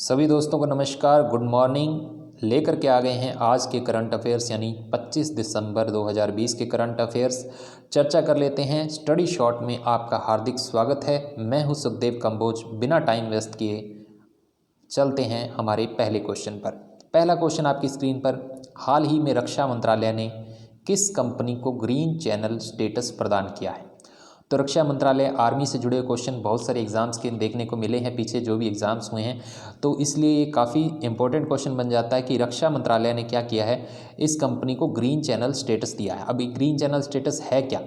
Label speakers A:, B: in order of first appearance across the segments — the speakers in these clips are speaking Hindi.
A: सभी दोस्तों को नमस्कार, गुड मॉर्निंग। लेकर के आ गए हैं आज के करंट अफेयर्स यानी 25 दिसंबर 2020 के करंट अफेयर्स। चर्चा कर लेते हैं। स्टडी शॉर्ट में आपका हार्दिक स्वागत है। मैं हूं सुखदेव कंबोज। बिना टाइम वेस्ट किए चलते हैं हमारे पहले क्वेश्चन पर। पहला क्वेश्चन आपकी स्क्रीन पर। हाल ही में रक्षा मंत्रालय ने किस कंपनी को ग्रीन चैनल स्टेटस प्रदान किया है? तो रक्षा मंत्रालय, आर्मी से जुड़े क्वेश्चन बहुत सारे एग्जाम्स के देखने को मिले हैं पीछे जो भी एग्जाम्स हुए हैं, तो इसलिए ये काफ़ी इंपॉर्टेंट क्वेश्चन बन जाता है कि रक्षा मंत्रालय ने क्या किया है, इस कंपनी को ग्रीन चैनल स्टेटस दिया है। अभी ग्रीन चैनल स्टेटस है क्या,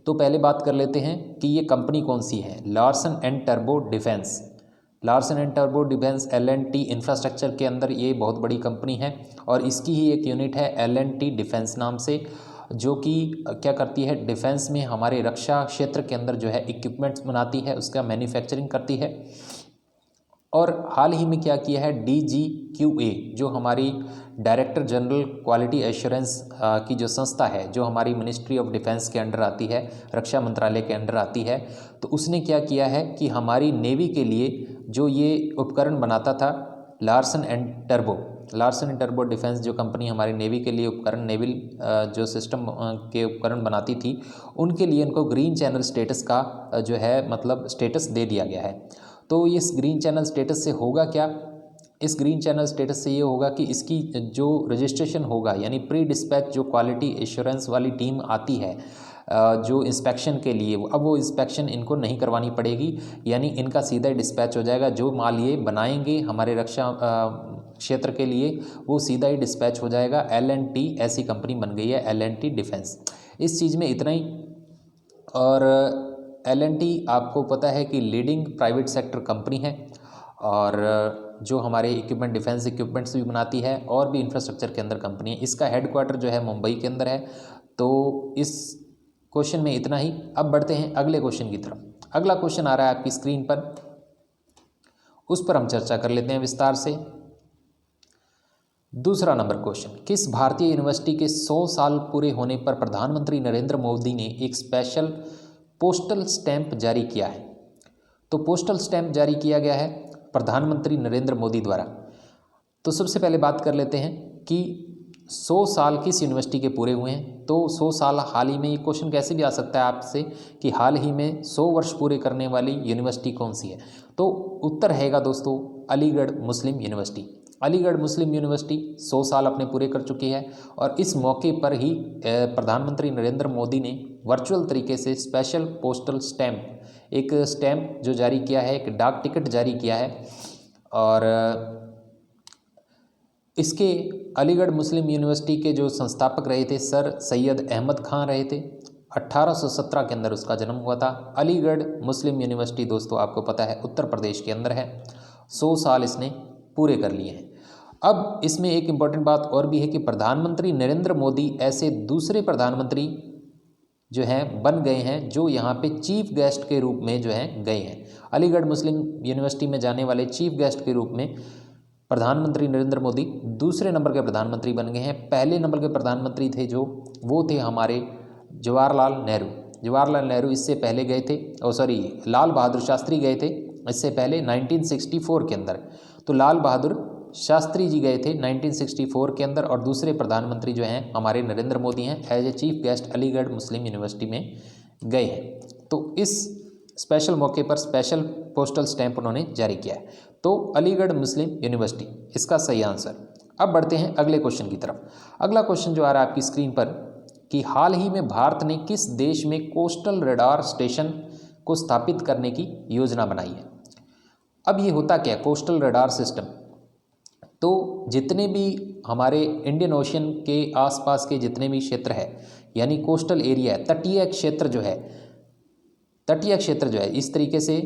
A: तो पहले बात कर लेते हैं कि ये कंपनी कौन सी है। Larsen and turbo defence. Larsen and turbo defence L&T infrastructure के अंदर ये बहुत बड़ी कंपनी है और इसकी ही एक यूनिट है L&T डिफेंस नाम से, जो कि क्या करती है, डिफेंस में हमारे रक्षा क्षेत्र के अंदर जो है इक्विपमेंट्स बनाती है, उसका मैन्युफैक्चरिंग करती है। और हाल ही में क्या किया है, DGQA जो हमारी डायरेक्टर जनरल क्वालिटी एश्योरेंस की जो संस्था है, जो हमारी मिनिस्ट्री ऑफ डिफेंस के अंडर आती है, रक्षा मंत्रालय के अंडर आती है, तो उसने क्या किया है कि हमारी नेवी के लिए जो ये उपकरण बनाता था, लार्सन एंड टर्बो डिफेंस जो कंपनी हमारी नेवी के लिए उपकरण, नेवल जो सिस्टम के उपकरण बनाती थी, उनके लिए इनको ग्रीन चैनल स्टेटस का जो है मतलब स्टेटस दे दिया गया है। तो इस ग्रीन चैनल स्टेटस से होगा क्या? इस ग्रीन चैनल स्टेटस से ये होगा कि इसकी जो रजिस्ट्रेशन होगा, यानी प्री डिस्पैच जो क्वालिटी एश्योरेंस वाली टीम आती है जो इंस्पेक्शन के लिए, अब वो इंस्पेक्शन इनको नहीं करवानी पड़ेगी, यानी इनका सीधा डिस्पैच हो जाएगा। जो माल ये बनाएंगे हमारे रक्षा क्षेत्र के लिए, वो सीधा ही डिस्पैच हो जाएगा। L&T ऐसी कंपनी बन गई है, L&T डिफेंस। इस चीज़ में इतना ही। और L&T आपको पता है कि लीडिंग प्राइवेट सेक्टर कंपनी है और जो हमारे इक्विपमेंट, डिफेंस इक्विपमेंट्स भी बनाती है और भी इंफ्रास्ट्रक्चर के अंदर कंपनी है। इसका हेडक्वार्टर जो है मुंबई के अंदर है। तो इस क्वेश्चन में इतना ही। अब बढ़ते हैं अगले क्वेश्चन की तरफ। अगला क्वेश्चन आ रहा है आपकी स्क्रीन पर, उस पर हम चर्चा कर लेते हैं विस्तार से। दूसरा नंबर क्वेश्चन, किस भारतीय यूनिवर्सिटी के 100 साल पूरे होने पर प्रधानमंत्री नरेंद्र मोदी ने एक स्पेशल पोस्टल स्टैंप जारी किया है? तो पोस्टल स्टैंप जारी किया गया है प्रधानमंत्री नरेंद्र मोदी द्वारा। तो सबसे पहले बात कर लेते हैं कि 100 साल किस यूनिवर्सिटी के पूरे हुए हैं। तो 100 साल हाल ही में, ये क्वेश्चन कैसे भी आ सकता है आपसे कि हाल ही में 100 वर्ष पूरे करने वाली यूनिवर्सिटी कौन सी है। तो उत्तर रहेगा दोस्तों अलीगढ़ मुस्लिम यूनिवर्सिटी। अलीगढ़ मुस्लिम यूनिवर्सिटी 100 साल अपने पूरे कर चुकी है और इस मौके पर ही प्रधानमंत्री नरेंद्र मोदी ने वर्चुअल तरीके से स्पेशल पोस्टल स्टैंप, एक स्टैंप जो जारी किया है, एक डाक टिकट जारी किया है। और इसके अलीगढ़ मुस्लिम यूनिवर्सिटी के जो संस्थापक रहे थे सर सैयद अहमद खान रहे थे। 1817 के अंदर उसका जन्म हुआ था। अलीगढ़ मुस्लिम यूनिवर्सिटी दोस्तों आपको पता है उत्तर प्रदेश के अंदर है। 100 साल इसने पूरे कर लिए हैं। अब इसमें एक इम्पॉर्टेंट बात और भी है कि प्रधानमंत्री नरेंद्र मोदी ऐसे दूसरे प्रधानमंत्री जो हैं बन गए हैं जो यहाँ पे चीफ गेस्ट के रूप में जो हैं गए हैं। अलीगढ़ मुस्लिम यूनिवर्सिटी में जाने वाले चीफ गेस्ट के रूप में प्रधानमंत्री नरेंद्र मोदी दूसरे नंबर के प्रधानमंत्री बन गए हैं। पहले नंबर के प्रधानमंत्री थे जो, वो थे हमारे जवाहरलाल नेहरू। जवाहरलाल नेहरू इससे पहले गए थे, लाल बहादुर शास्त्री गए थे इससे पहले 1964 के अंदर। तो लाल बहादुर शास्त्री जी गए थे 1964 के अंदर और दूसरे प्रधानमंत्री जो हैं हमारे नरेंद्र मोदी हैं, as a chief guest Aligarh Muslim University में गए हैं। तो इस स्पेशल मौके पर स्पेशल पोस्टल स्टैंप उन्होंने जारी किया है। तो अलीगढ़ मुस्लिम यूनिवर्सिटी इसका सही आंसर। अब बढ़ते हैं अगले क्वेश्चन की तरफ। अगला क्वेश्चन जो आ रहा है आपकी स्क्रीन पर कि हाल ही में भारत ने किस देश में कोस्टल रडार स्टेशन को स्थापित करने की योजना बनाई है? अब ये होता क्या, कोस्टल रडार सिस्टम? तो जितने भी हमारे इंडियन ओशन के आसपास के जितने भी क्षेत्र है, यानी कोस्टल एरिया है, तटीय क्षेत्र जो है इस तरीके से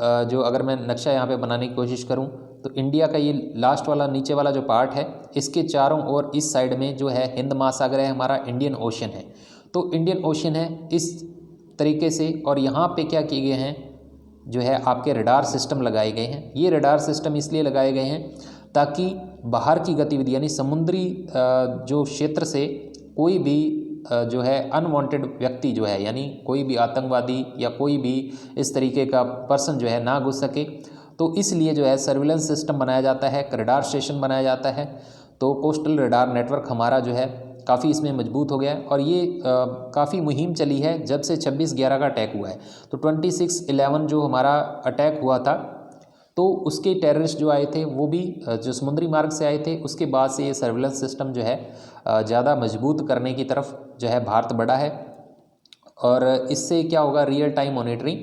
A: जो अगर मैं नक्शा यहाँ पे बनाने की कोशिश करूँ तो इंडिया का ये लास्ट वाला नीचे वाला जो पार्ट है, इसके चारों ओर इस साइड में जो है हिंद महासागर है, हमारा इंडियन ओशन है। तो इंडियन ओशन है इस तरीके से, और यहाँ पे क्या किए गए हैं जो है आपके रडार सिस्टम लगाए गए हैं। ये रडार सिस्टम इसलिए लगाए गए हैं ताकि बाहर की गतिविधि यानी समुद्री जो क्षेत्र से कोई भी जो है अनवांटेड व्यक्ति जो है, यानी कोई भी आतंकवादी या कोई भी इस तरीके का पर्सन जो है ना घुस सके। तो इसलिए जो है सर्विलेंस सिस्टम बनाया जाता है, रडार स्टेशन बनाया जाता है। तो कोस्टल रडार नेटवर्क हमारा जो है काफ़ी इसमें मजबूत हो गया है और ये काफ़ी मुहिम चली है जब से 26/11 का अटैक हुआ है। तो 26/11 जो हमारा अटैक हुआ था तो उसके टेररिस्ट जो आए थे वो भी जो समुद्री मार्ग से आए थे, उसके बाद से ये सर्विलेंस सिस्टम जो है ज़्यादा मजबूत करने की तरफ जो है भारत बढ़ा है और इससे क्या होगा, रियल टाइम मॉनिटरिंग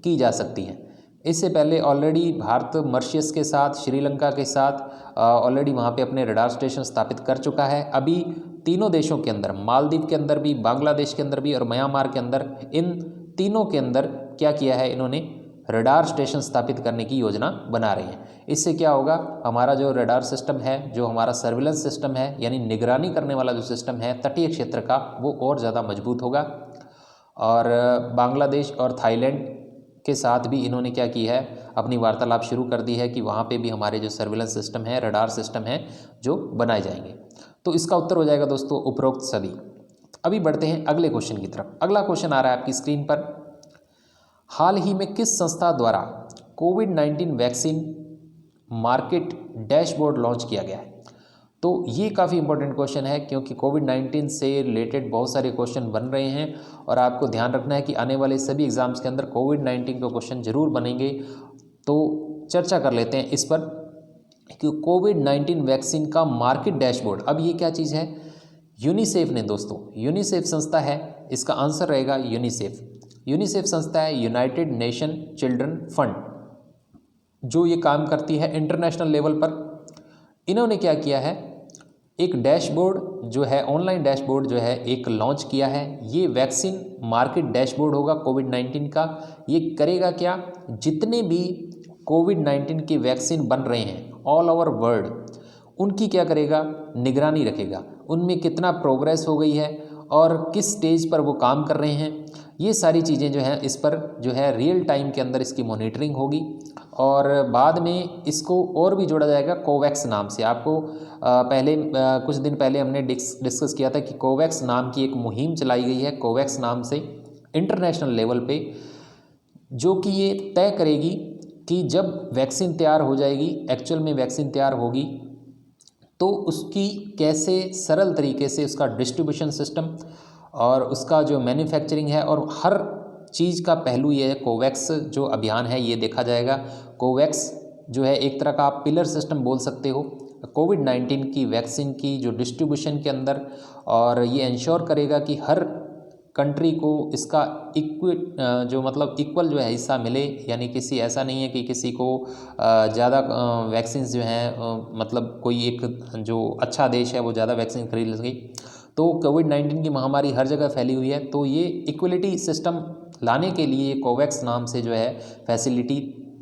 A: की जा सकती है। इससे पहले ऑलरेडी भारत मॉरिशस के साथ, श्रीलंका के साथ ऑलरेडी वहाँ पे अपने रडार स्टेशन स्थापित कर चुका है। अभी तीनों देशों के अंदर, मालदीव के अंदर भी, बांग्लादेश के अंदर भी और म्यांमार के अंदर, इन तीनों के अंदर क्या किया है इन्होंने, रडार स्टेशन स्थापित करने की योजना बना रहे हैं। इससे क्या होगा, हमारा जो रडार सिस्टम है, जो हमारा सर्विलेंस सिस्टम है, यानी निगरानी करने वाला जो सिस्टम है तटीय क्षेत्र का, वो और ज़्यादा मजबूत होगा। और बांग्लादेश और थाईलैंड के साथ भी इन्होंने क्या की है, अपनी वार्तालाप शुरू कर दी है कि वहाँ पे भी हमारे जो सर्विलेंस सिस्टम है, रडार सिस्टम है, जो बनाए जाएंगे। तो इसका उत्तर हो जाएगा दोस्तों उपरोक्त सभी। अभी बढ़ते हैं अगले क्वेश्चन की तरफ। अगला क्वेश्चन आ रहा है आपकी स्क्रीन पर, हाल ही में किस संस्था द्वारा कोविड-19 वैक्सीन मार्केट डैशबोर्ड लॉन्च किया गया है? तो ये काफ़ी इंपॉर्टेंट क्वेश्चन है क्योंकि कोविड-19 से रिलेटेड बहुत सारे क्वेश्चन बन रहे हैं और आपको ध्यान रखना है कि आने वाले सभी एग्जाम्स के अंदर कोविड-19 के क्वेश्चन जरूर बनेंगे। तो चर्चा कर लेते हैं इस पर कि कोविड-19 वैक्सीन का मार्केट डैशबोर्ड, अब ये क्या चीज़ है? यूनिसेफ ने दोस्तों, यूनिसेफ संस्था है, इसका आंसर रहेगा यूनिसेफ। यूनिसेफ संस्था है यूनाइटेड नेशन चिल्ड्रन फंड, जो ये काम करती है इंटरनेशनल लेवल पर। इन्होंने क्या किया है, एक डैशबोर्ड जो है, ऑनलाइन डैशबोर्ड जो है एक लॉन्च किया है। ये वैक्सीन मार्केट डैशबोर्ड होगा कोविड-19 का। ये करेगा क्या, जितने भी कोविड-19 की वैक्सीन बन रहे हैं ऑल ओवर वर्ल्ड, उनकी क्या करेगा, निगरानी रखेगा, उनमें कितना प्रोग्रेस हो गई है और किस स्टेज पर वो काम कर रहे हैं। ये सारी चीज़ें जो हैं इस पर जो है रियल टाइम के अंदर इसकी मॉनिटरिंग होगी और बाद में इसको और भी जोड़ा जाएगा कोवैक्स नाम से। आपको कुछ दिन पहले हमने डिस्कस किया था कि कोवैक्स नाम की एक मुहिम चलाई गई है, कोवैक्स नाम से इंटरनेशनल लेवल पे, जो कि ये तय करेगी कि जब वैक्सीन तैयार हो जाएगी, एक्चुअल में वैक्सीन तैयार होगी, तो उसकी कैसे सरल तरीके से उसका डिस्ट्रीब्यूशन सिस्टम और उसका जो मैन्युफैक्चरिंग है और हर चीज़ का पहलू ये है, कोवैक्स जो अभियान है ये देखा जाएगा। कोवैक्स जो है एक तरह का आप पिलर सिस्टम बोल सकते हो कोविड-19 की वैक्सीन की जो डिस्ट्रीब्यूशन के अंदर, और ये इंश्योर करेगा कि हर कंट्री को इसका इक्वल जो है हिस्सा मिले, यानी किसी ऐसा नहीं है कि किसी को ज़्यादा वैक्सीन जो हैं मतलब कोई एक जो अच्छा देश है वो ज़्यादा वैक्सीन खरीद सके। तो कोविड-19 की महामारी हर जगह फैली हुई है, तो ये इक्वलिटी सिस्टम लाने के लिए कोवैक्स नाम से जो है फैसिलिटी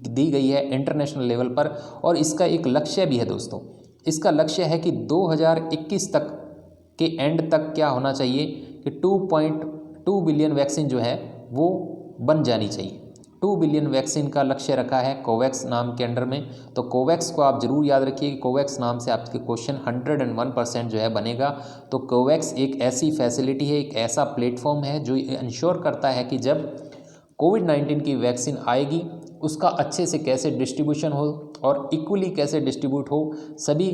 A: दी गई है इंटरनेशनल लेवल पर। और इसका एक लक्ष्य भी है दोस्तों, इसका लक्ष्य है कि 2021 तक के एंड तक क्या होना चाहिए कि 2.2 बिलियन वैक्सीन जो है वो बन जानी चाहिए। 2 बिलियन वैक्सीन का लक्ष्य रखा है कोवैक्स नाम के अंडर में। तो कोवैक्स को आप जरूर याद रखिए कि कोवैक्स नाम से आपके क्वेश्चन 101% जो है बनेगा। तो कोवैक्स एक ऐसी फैसिलिटी है, एक ऐसा प्लेटफॉर्म है जो इंश्योर करता है कि जब कोविड-19 की वैक्सीन आएगी उसका अच्छे से कैसे डिस्ट्रीब्यूशन हो और इक्वली कैसे डिस्ट्रीब्यूट हो सभी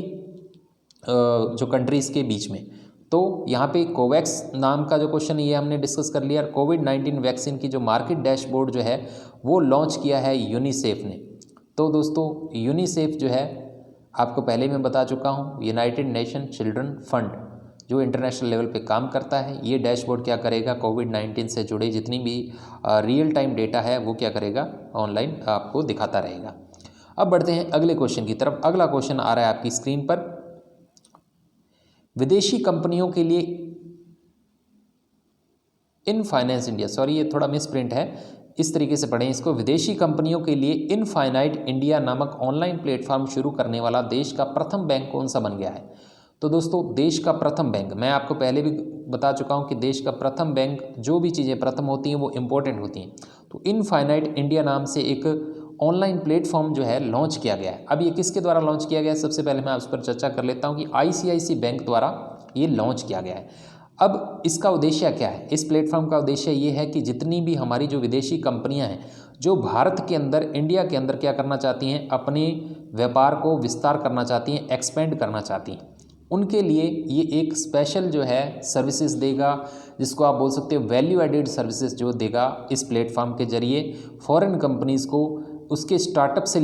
A: जो कंट्रीज़ के बीच में। तो यहाँ पे कोवैक्स नाम का जो क्वेश्चन ये हमने डिस्कस कर लिया। कोविड-19 वैक्सीन की जो मार्केट डैशबोर्ड जो है वो लॉन्च किया है यूनिसेफ ने। तो दोस्तों यूनिसेफ जो है आपको पहले मैं बता चुका हूँ, यूनाइटेड नेशन चिल्ड्रन फंड जो इंटरनेशनल लेवल पे काम करता है। ये डैशबोर्ड क्या करेगा, कोविड-19 से जुड़े जितनी भी रियल टाइम डेटा है वो क्या करेगा, ऑनलाइन आपको दिखाता रहेगा। अब बढ़ते हैं अगले क्वेश्चन की तरफ। अगला क्वेश्चन आ रहा है आपकी स्क्रीन पर, विदेशी कंपनियों के लिए इनफाइनेंस इंडिया, सॉरी ये थोड़ा मिस प्रिंट है, इस तरीके से पढ़ें इसको, विदेशी कंपनियों के लिए इनफाइनाइट इंडिया नामक ऑनलाइन प्लेटफॉर्म शुरू करने वाला देश का प्रथम बैंक कौन सा बन गया है? तो दोस्तों देश का प्रथम बैंक, मैं आपको पहले भी बता चुका हूं कि देश का प्रथम बैंक, जो भी चीज़ें प्रथम होती हैं वो इम्पोर्टेंट होती हैं। तो इनफाइनाइट इंडिया नाम से एक ऑनलाइन प्लेटफॉर्म जो है लॉन्च किया गया है। अब ये किसके द्वारा लॉन्च किया गया है, सबसे पहले मैं उस पर चर्चा कर लेता हूं कि ICICI बैंक द्वारा ये लॉन्च किया गया है। अब इसका उद्देश्य क्या है, इस प्लेटफॉर्म का उद्देश्य ये है कि जितनी भी हमारी जो विदेशी कंपनियां हैं जो भारत के अंदर, इंडिया के अंदर क्या करना चाहती हैं, अपने व्यापार को विस्तार करना चाहती हैं, एक्सपेंड करना चाहती हैं, उनके लिए ये एक स्पेशल जो है सर्विसेज देगा, जिसको आप बोल सकते हो वैल्यू एडेड सर्विसेज जो देगा इस प्लेटफॉर्म के जरिए फॉरेन कंपनीज़ को, उसके स्टार्टअप से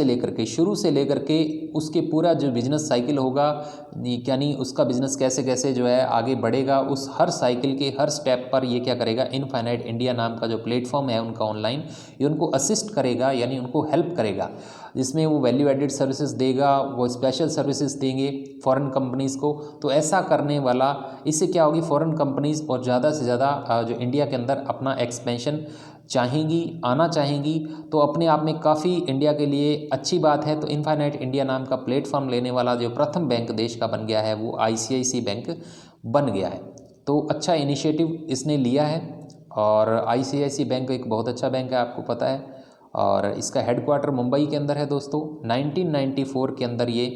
A: लेकर के शुरू से लेकर के उसके पूरा जो बिज़नेस साइकिल होगा, यानी उसका बिज़नेस कैसे कैसे जो है आगे बढ़ेगा, उस हर साइकिल के हर स्टेप पर ये क्या करेगा, इनफाइनाइट इंडिया नाम का जो प्लेटफॉर्म है उनका ऑनलाइन, ये उनको असिस्ट करेगा, यानी उनको हेल्प करेगा, जिसमें वो वैल्यू एडेड सर्विसेज देगा, वो स्पेशल सर्विसेज देंगे फॉरेन कंपनीज़ को। तो ऐसा करने वाला, इससे क्या होगी, फॉरेन कंपनीज़ और ज़्यादा से ज़्यादा जो इंडिया के अंदर अपना एक्सपेंशन चाहेंगी, आना चाहेंगी, तो अपने आप में काफ़ी इंडिया के लिए अच्छी बात है। तो इनफाइनाइट इंडिया नाम का प्लेटफॉर्म लेने वाला जो प्रथम बैंक देश का बन गया है वो ICICI बैंक बन गया है। तो अच्छा इनिशिएटिव इसने लिया है, और ICICI बैंक एक बहुत अच्छा बैंक है, आपको पता है, और इसका हेडक्वार्टर मुंबई के अंदर है दोस्तों। 1994 के अंदर ये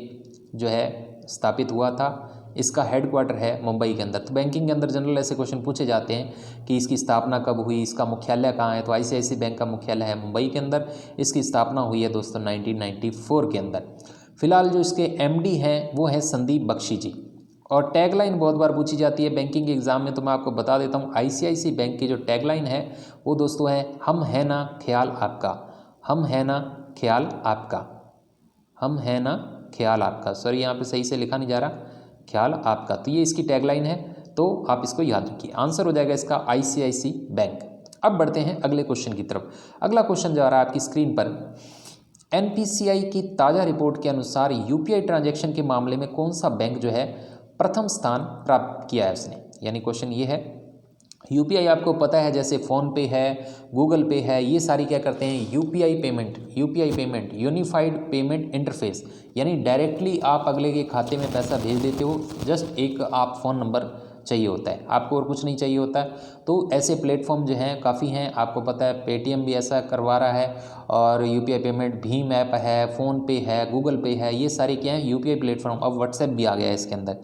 A: जो है स्थापित हुआ था, इसका हेडक्वार्टर है मुंबई के अंदर। तो बैंकिंग के अंदर जनरल ऐसे क्वेश्चन पूछे जाते हैं कि इसकी स्थापना कब हुई, इसका मुख्यालय कहाँ है, तो ICICI बैंक का मुख्यालय है मुंबई के अंदर, इसकी स्थापना हुई है दोस्तों 1994 के अंदर। फिलहाल जो इसके MD हैं वो है संदीप बख्शी जी। और टैगलाइन बहुत बार पूछी जाती है बैंकिंग के एग्जाम में, तो मैं आपको बता देता हूँ ICICI बैंक की जो टैगलाइन है वो दोस्तों है, हम है ना ख्याल आपका, हम है ना ख्याल आपका, हम है ना ख्याल आपका। सॉरी यहाँ पे सही से लिखा नहीं जा रहा, ख्याल आपका। तो ये इसकी टैगलाइन है, तो आप इसको याद रखिए। आंसर हो जाएगा इसका ICICI बैंक। अब बढ़ते हैं अगले क्वेश्चन की तरफ। अगला क्वेश्चन जा रहा है आपकी स्क्रीन पर। NPCI की ताज़ा रिपोर्ट के अनुसार UPI ट्रांजैक्शन के मामले में कौन सा बैंक जो है प्रथम स्थान प्राप्त किया है उसने, यानी क्वेश्चन ये है, UPI आपको पता है जैसे फ़ोनपे है, गूगल पे है, ये सारी क्या करते हैं, UPI payment unified payment interface, यानी डायरेक्टली आप अगले के खाते में पैसा भेज देते हो, जस्ट एक आप फ़ोन नंबर चाहिए होता है, आपको और कुछ नहीं चाहिए होता है। तो ऐसे प्लेटफॉर्म जो हैं काफ़ी हैं, आपको पता है पेटीएम भी ऐसा करवा रहा है, और UPI पेमेंट भीम ऐप है, फ़ोनपे है, गूगल पे है, ये सारे क्या हैं UPI प्लेटफॉर्म। अब व्हाट्सएप भी आ गया है इसके अंदर।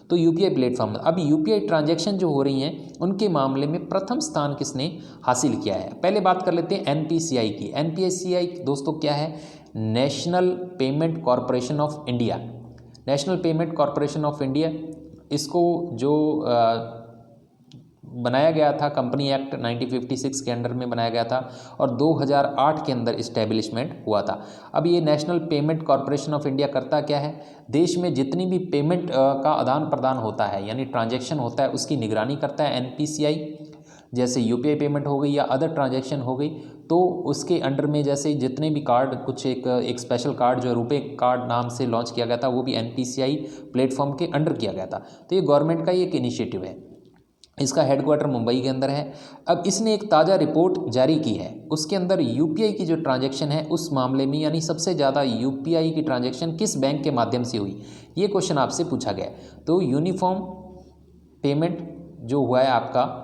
A: तो UPI प्लेटफॉर्म, अब UPI ट्रांजैक्शन जो हो रही हैं उनके मामले में प्रथम स्थान किसने हासिल किया है। पहले बात कर लेते हैं NPCI की। NPCI दोस्तों क्या है, national payment corporation of India. National payment corporation of India, इसको जो बनाया गया था कंपनी एक्ट 1956 के अंडर में बनाया गया था, और 2008 के अंदर इस्टेब्लिशमेंट हुआ था। अब ये national payment corporation of India करता क्या है, देश में जितनी भी पेमेंट का आदान प्रदान होता है, यानी ट्रांजैक्शन होता है, उसकी निगरानी करता है NPCI। जैसे UPI पेमेंट हो गई या अदर ट्रांजैक्शन हो गई, तो उसके अंडर में जैसे जितने भी कार्ड, कुछ एक स्पेशल कार्ड जो रुपए कार्ड नाम से लॉन्च किया गया था, वो भी NPCI प्लेटफॉर्म के अंडर किया गया था। तो ये गवर्नमेंट का ही एक इनिशिएटिव है, इसका हेडक्वार्टर मुंबई के अंदर है। अब इसने एक ताज़ा रिपोर्ट जारी की है, उसके अंदर UPI की जो ट्रांजैक्शन है उस मामले में, यानी सबसे ज़्यादा UPI की ट्रांजैक्शन किस बैंक के माध्यम से हुई, ये क्वेश्चन आपसे पूछा गया। तो यूनिफॉर्म पेमेंट जो हुआ है आपका,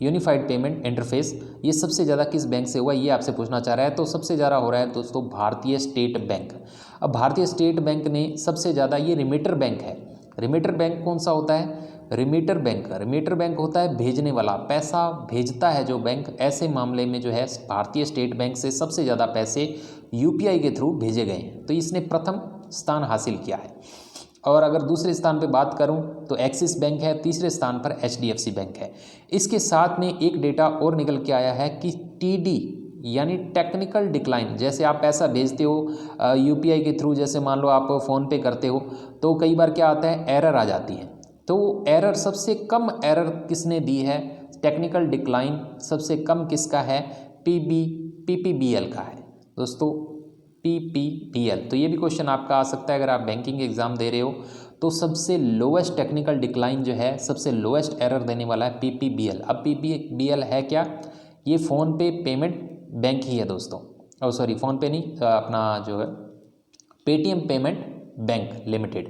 A: यूनिफाइड पेमेंट इंटरफेस, ये सबसे ज़्यादा किस बैंक से हुआ, ये आपसे पूछना चाह रहा है। तो सबसे ज़्यादा हो रहा है दोस्तों भारतीय स्टेट बैंक। अब भारतीय स्टेट बैंक ने सबसे ज़्यादा, ये रिमीटर बैंक है। रिमीटर बैंक कौन सा होता है, रिमीटर बैंक होता है भेजने वाला, पैसा भेजता है जो बैंक। ऐसे मामले में जो है भारतीय स्टेट बैंक से सबसे ज़्यादा पैसे UPI के थ्रू भेजे गए हैं, तो इसने प्रथम स्थान हासिल किया है। और अगर दूसरे स्थान पे बात करूं तो एक्सिस बैंक है, तीसरे स्थान पर HDFC बैंक है। इसके साथ में एक डेटा और निकल के आया है कि TD यानी टेक्निकल डिक्लाइन, जैसे आप पैसा भेजते हो UPI के थ्रू, जैसे मान लो आप फ़ोन पे करते हो, तो कई बार क्या आता है, एरर आ जाती है। तो एरर, सबसे कम एरर किसने दी है, टेक्निकल डिक्लाइन सबसे कम किसका है, PPBL का है दोस्तों, PPBL। तो ये भी क्वेश्चन आपका आ सकता है अगर आप बैंकिंग एग्जाम दे रहे हो। तो सबसे लोएस्ट टेक्निकल डिक्लाइन जो है, सबसे लोएस्ट एरर देने वाला है PPBL। अब PPBL है क्या, ये फ़ोन पे पेमेंट बैंक ही है दोस्तों, और सॉरी फ़ोन पे नहीं, अपना जो है Paytm payment bank limited,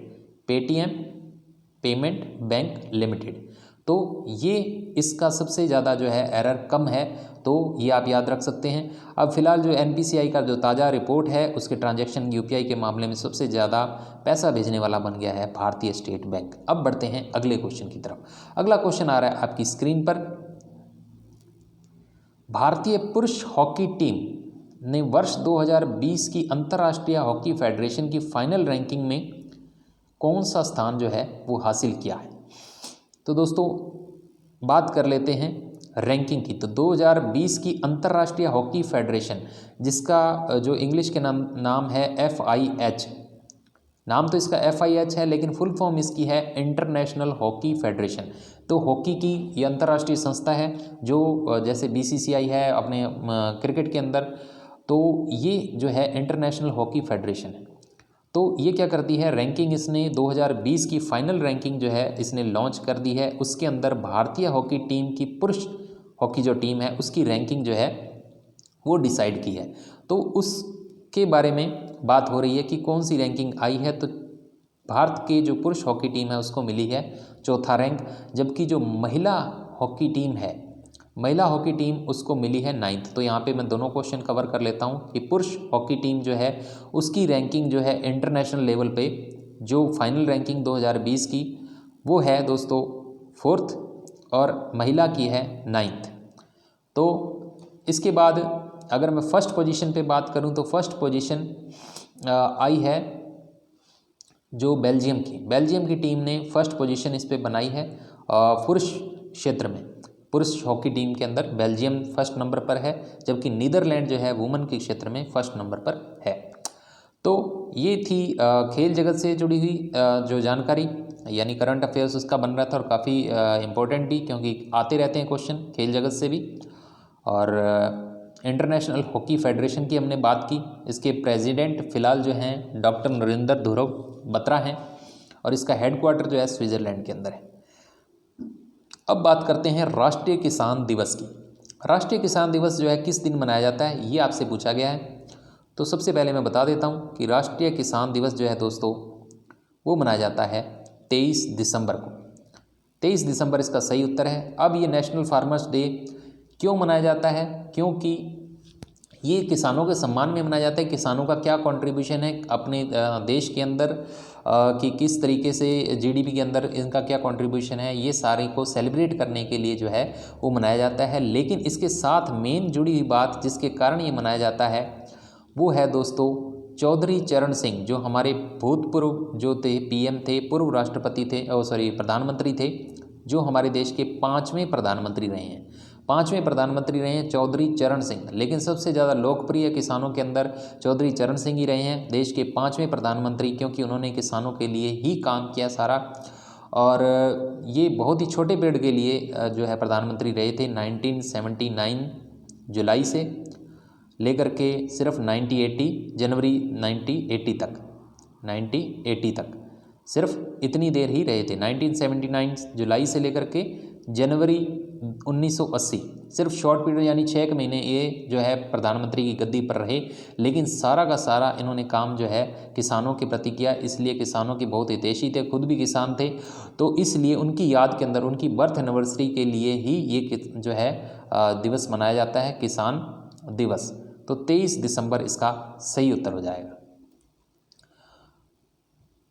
A: Paytm payment bank limited. तो ये इसका सबसे ज़्यादा जो है एरर कम है, तो ये आप याद रख सकते हैं। अब फिलहाल जो NPCI का जो ताज़ा रिपोर्ट है, उसके ट्रांजैक्शन UPI के मामले में सबसे ज़्यादा पैसा भेजने वाला बन गया है भारतीय स्टेट बैंक। अब बढ़ते हैं अगले क्वेश्चन की तरफ। अगला क्वेश्चन आ रहा है आपकी स्क्रीन पर। भारतीय पुरुष हॉकी टीम ने वर्ष 2020 की अंतर्राष्ट्रीय हॉकी फेडरेशन की फाइनल रैंकिंग में कौन सा स्थान जो है वो हासिल किया है। तो दोस्तों बात कर लेते हैं रैंकिंग की। तो 2020 की अंतर्राष्ट्रीय हॉकी फेडरेशन, जिसका जो इंग्लिश के नाम है FIH, नाम तो इसका FIH है लेकिन फुल फॉर्म इसकी है इंटरनेशनल हॉकी फेडरेशन। तो हॉकी की ये अंतर्राष्ट्रीय संस्था है जो जैसे BCCI है अपने क्रिकेट के अंदर, तो ये जो है इंटरनेशनल हॉकी फेडरेशन है। तो ये क्या करती है, रैंकिंग इसने 2020 की फाइनल रैंकिंग जो है इसने लॉन्च कर दी है। उसके अंदर भारतीय हॉकी टीम की, पुरुष हॉकी जो टीम है उसकी रैंकिंग जो है वो डिसाइड की है। तो उसके बारे में बात हो रही है कि कौन सी रैंकिंग आई है। तो भारत के जो पुरुष हॉकी टीम है उसको मिली है चौथा रैंक, जबकि जो महिला हॉकी टीम है, महिला हॉकी टीम उसको मिली है 9th। तो यहाँ पे मैं दोनों क्वेश्चन कवर कर लेता हूँ कि पुरुष हॉकी टीम जो है उसकी रैंकिंग जो है इंटरनेशनल लेवल पे जो फाइनल रैंकिंग 2020 की वो है दोस्तों 4th और महिला की है 9th। तो इसके बाद अगर मैं फर्स्ट पोजीशन पे बात करूं तो फर्स्ट पोजीशन आई है जो बेल्जियम की टीम ने फर्स्ट पोजीशन इस पे बनाई है पुरुष क्षेत्र में। पुरुष हॉकी टीम के अंदर बेल्जियम फर्स्ट नंबर पर है, जबकि नीदरलैंड जो है वुमेन के क्षेत्र में फर्स्ट नंबर पर है। तो ये थी खेल जगत से जुड़ी हुई जो जानकारी यानी करंट अफेयर्स उसका बन रहा था, और काफ़ी इम्पोर्टेंट भी, क्योंकि आते रहते हैं क्वेश्चन खेल जगत से भी। और इंटरनेशनल हॉकी फेडरेशन की हमने बात की। इसके प्रेसिडेंट फ़िलहाल जो हैं डॉक्टर नरेंद्र ध्रुव बत्रा हैं, और इसका हेडक्वार्टर जो है स्विट्ज़रलैंड के अंदर है। अब बात करते हैं राष्ट्रीय किसान दिवस की। राष्ट्रीय किसान दिवस जो है किस दिन मनाया जाता है, ये आपसे पूछा गया है। तो सबसे पहले मैं बता देता हूँ कि राष्ट्रीय किसान दिवस जो है दोस्तों वो मनाया जाता है 23 दिसंबर को। 23 दिसंबर इसका सही उत्तर है। अब ये नेशनल फार्मर्स डे क्यों मनाया जाता है, क्योंकि ये किसानों के सम्मान में मनाया जाता है। किसानों का क्या कंट्रीब्यूशन है अपने देश के अंदर, कि किस तरीके से GDP के अंदर इनका क्या कंट्रीब्यूशन है, ये सारे को सेलिब्रेट करने के लिए जो है वो मनाया जाता है। लेकिन इसके साथ मेन जुड़ी हुई बात जिसके कारण ये मनाया जाता है वो है दोस्तों चौधरी चरण सिंह, जो हमारे भूतपूर्व जो थे PM थे, पूर्व राष्ट्रपति थे, प्रधानमंत्री थे, जो हमारे देश के 5वें प्रधानमंत्री रहे हैं। 5वें प्रधानमंत्री रहे हैं चौधरी चरण सिंह। लेकिन सबसे ज़्यादा लोकप्रिय किसानों के अंदर चौधरी चरण सिंह ही रहे हैं देश के 5वें प्रधानमंत्री, क्योंकि उन्होंने किसानों के लिए ही काम किया सारा। और ये बहुत ही छोटे पीरियड के लिए जो है प्रधानमंत्री रहे थे 1979 जुलाई से लेकर के सिर्फ 1980 जनवरी 1980 तक सिर्फ इतनी देर ही रहे थे। 1979 जुलाई से लेकर के जनवरी 1980, सिर्फ शॉर्ट पीरियड यानी 6 महीने ये जो है प्रधानमंत्री की गद्दी पर रहे। लेकिन सारा का सारा इन्होंने काम जो है किसानों के प्रति किया, इसलिए किसानों के बहुत हितैषी थे, खुद भी किसान थे। तो इसलिए उनकी याद के अंदर, उनकी बर्थ एनिवर्सरी के लिए ही ये जो है दिवस मनाया जाता है, किसान दिवस। तो 23 दिसंबर इसका सही उत्तर हो जाएगा।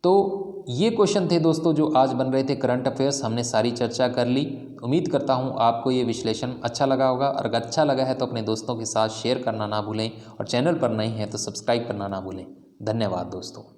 A: तो ये क्वेश्चन थे दोस्तों जो आज बन रहे थे करंट अफेयर्स, हमने सारी चर्चा कर ली। उम्मीद करता हूँ आपको ये विश्लेषण अच्छा लगा होगा, और अगर अच्छा लगा है तो अपने दोस्तों के साथ शेयर करना ना भूलें, और चैनल पर नए हैं तो सब्सक्राइब करना ना भूलें। धन्यवाद दोस्तों।